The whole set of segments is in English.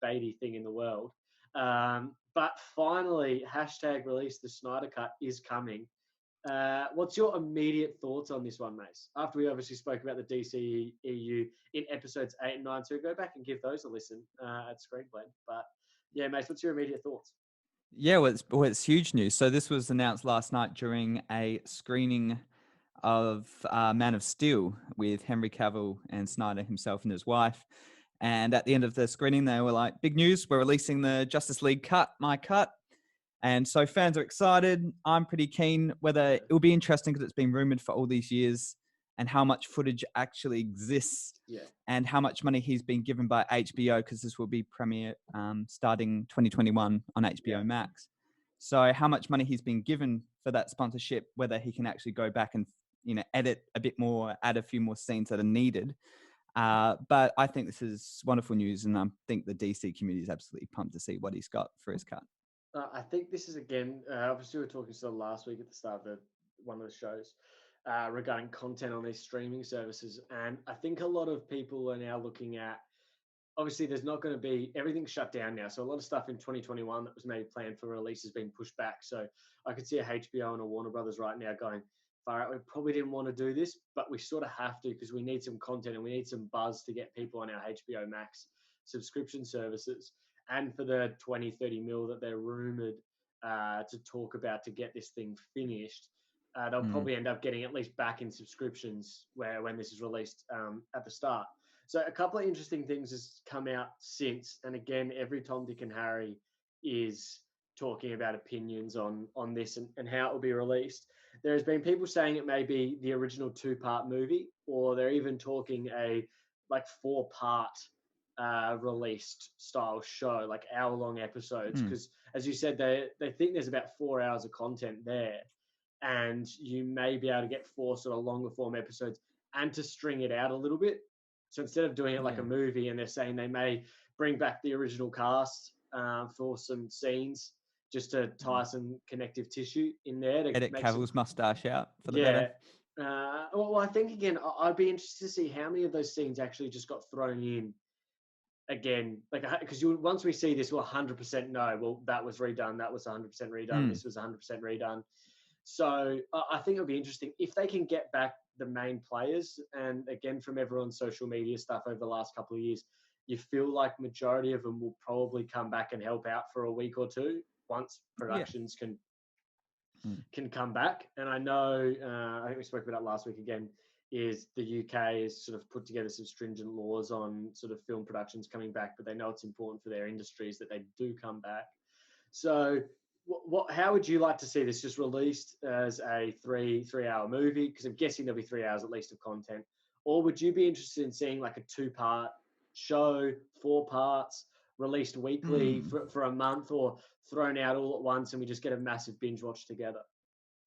clickbaity thing in the world. But finally, hashtag release the Snyder Cut is coming. What's your immediate thoughts on this one, Mace? After we obviously spoke about the DC EU in episodes 8 and 9, so go back and give those a listen at Screenblend. But yeah, Mace, what's your immediate thoughts? Yeah, well, it's huge news. So this was announced last night during a screening of Man of Steel with Henry Cavill and Snyder himself and his wife. And at the end of the screening, they were like, big news, we're releasing the Justice League cut, my cut. And so fans are excited. I'm pretty keen. Whether it'll be interesting because it's been rumored for all these years and how much footage actually exists and how much money he's been given by HBO, because this will be premiere starting 2021 on HBO Max. So how much money he's been given for that sponsorship, whether he can actually go back and edit a bit more, add a few more scenes that are needed. But I think this is wonderful news, and I think the DC community is absolutely pumped to see what he's got for his cut. I think this is, again, obviously we were talking to last week at the start of one of the shows regarding content on these streaming services. And I think a lot of people are now looking at, obviously there's not going to be, everything's shut down now. So a lot of stuff in 2021 that was maybe planned for release has been pushed back. So I could see a HBO and a Warner Brothers right now going, far out, we probably didn't want to do this, but we sort of have to because we need some content and we need some buzz to get people on our HBO Max subscription services. And for the 20, 30 mil that they're rumored to talk about to get this thing finished, they'll probably end up getting at least back in subscriptions when this is released at the start. So a couple of interesting things has come out since. And again, every Tom, Dick and Harry is talking about opinions on this and how it will be released. There's been people saying it may be the original 2-part movie, or they're even talking a 4-part released style show, like hour-long episodes, because as you said, they think there's about 4 hours of content there, and you may be able to get 4 sort of longer form episodes and to string it out a little bit. So instead of doing it like a movie, and they're saying they may bring back the original cast for some scenes just to tie some connective tissue in there to edit make Cavill's mustache out for the yeah. better. Well, I think, again, I'd be interested to see how many of those scenes actually just got thrown in again, because once we see this, we'll 100% know, well, that was redone, that was 100% redone, this was 100% redone. So I think it'll be interesting if they can get back the main players. And again, from everyone's social media stuff over the last couple of years, you feel like majority of them will probably come back and help out for a week or two once productions can come back. And I know, I think we spoke about that last week again, is the UK has sort of put together some stringent laws on sort of film productions coming back, but they know it's important for their industries that they do come back. So how would you like to see this just released as a three-hour movie? Because I'm guessing there'll be 3 hours at least of content. Or would you be interested in seeing like a 2-part show, 4 parts, released weekly for a month, or thrown out all at once and we just get a massive binge watch together?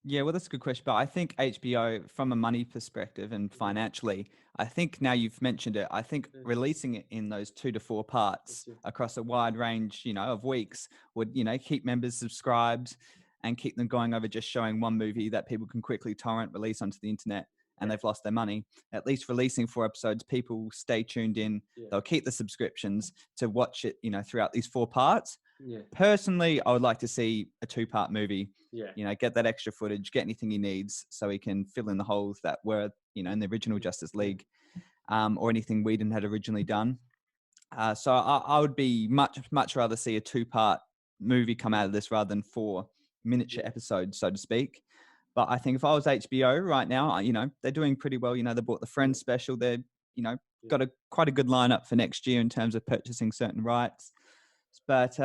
Yeah, well, that's a good question. But I think HBO, from a money perspective and financially, I think now you've mentioned it, I think releasing it in those 2 to 4 parts across a wide range, of weeks would, keep members subscribed and keep them going over just showing one movie that people can quickly torrent, release onto the internet, and they've lost their money. At least releasing 4 episodes, people stay tuned in. They'll keep the subscriptions to watch it, throughout these 4 parts. Personally, I would like to see a 2-part movie. Get that extra footage, get anything he needs so he can fill in the holes that were, in the original Justice League, or anything Whedon had originally done. So I would be much rather see a 2-part movie come out of this rather than 4 miniature episodes, so to speak. But I think if I was HBO right now, they're doing pretty well. They bought the Friends special. They're, got quite a good lineup for next year in terms of purchasing certain rights. But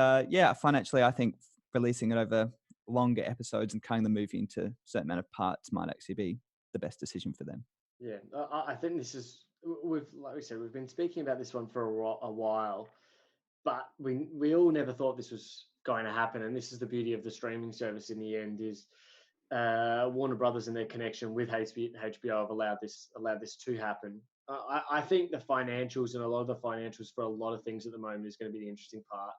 financially, I think releasing it over longer episodes and cutting the movie into a certain amount of parts might actually be the best decision for them. Yeah, I think this is, like we said, we've been speaking about this one for a while, but we all never thought this was going to happen. And this is the beauty of the streaming service in the end, is Warner Brothers and their connection with HBO have allowed this to happen. I think the financials and a lot of the financials for a lot of things at the moment is going to be the interesting part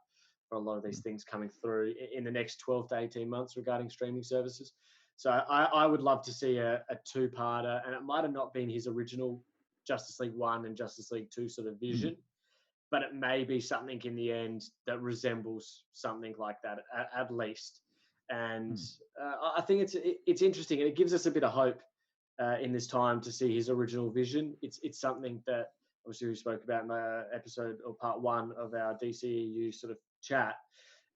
for a lot of these things coming through in the next 12 to 18 months regarding streaming services. So I would love to see a 2-parter, and it might have not been his original Justice League 1 and Justice League 2 sort of vision, but it may be something in the end that resembles something like that at least. And I think it's interesting, and it gives us a bit of hope in this time to see his original vision. It's something that obviously we spoke about in the episode or part 1 of our DCEU sort of chat.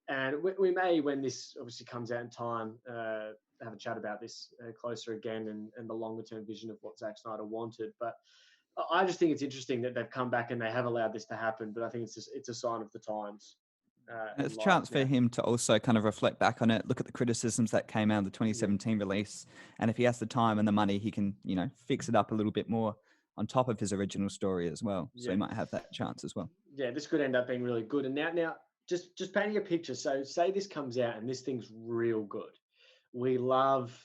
And we may, when this obviously comes out in time, have a chat about this closer again and the longer term vision of what Zack Snyder wanted. But I just think it's interesting that they've come back and they have allowed this to happen. But I think it's a sign of the times. It's a chance for him to also kind of reflect back on it, look at the criticisms that came out of the 2017 release. And if he has the time and the money, he can, fix it up a little bit more on top of his original story as well. So he might have that chance as well. Yeah, this could end up being really good. And now just painting a picture. So say this comes out and this thing's real good. We love,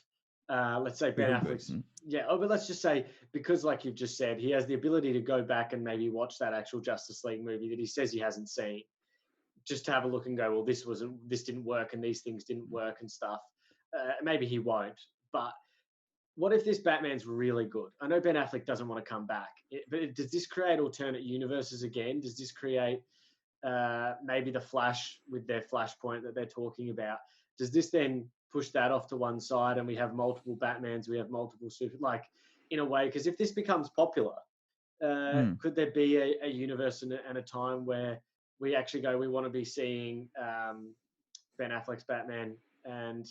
let's say Ben Affleck's. But let's just say, because like you've just said, he has the ability to go back and maybe watch that actual Justice League movie that he says he hasn't seen, just to have a look and go, well, this didn't work and these things didn't work and stuff. Maybe he won't. But what if this Batman's really good? I know Ben Affleck doesn't want to come back, but does this create alternate universes again? Does this create maybe the Flash with their Flashpoint that they're talking about? Does this then push that off to one side and we have multiple Batmans, we have multiple in a way? Because if this becomes popular, could there be a universe and a time where we actually go, we want to be seeing Ben Affleck's Batman and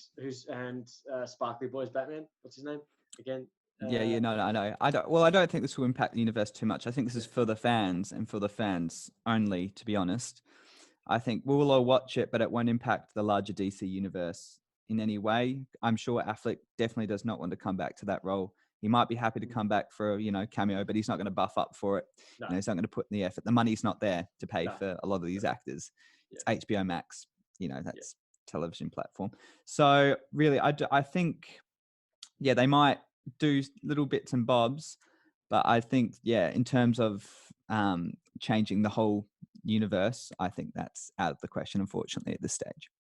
Sparkly Boy's Batman? What's his name again? No, I know. I don't think this will impact the universe too much. I think this is for the fans and for the fans only, to be honest. I think we'll all watch it, but it won't impact the larger DC universe in any way. I'm sure Affleck definitely does not want to come back to that role. He might be happy to come back for a cameo, but he's not going to buff up for it. No. He's not going to put in the effort. The money's not there to pay for a lot of these actors. It's HBO Max. That's television platform. So really, I think, they might do little bits and bobs, but I think, in terms of changing the whole universe, I think that's out of the question, unfortunately, at this stage.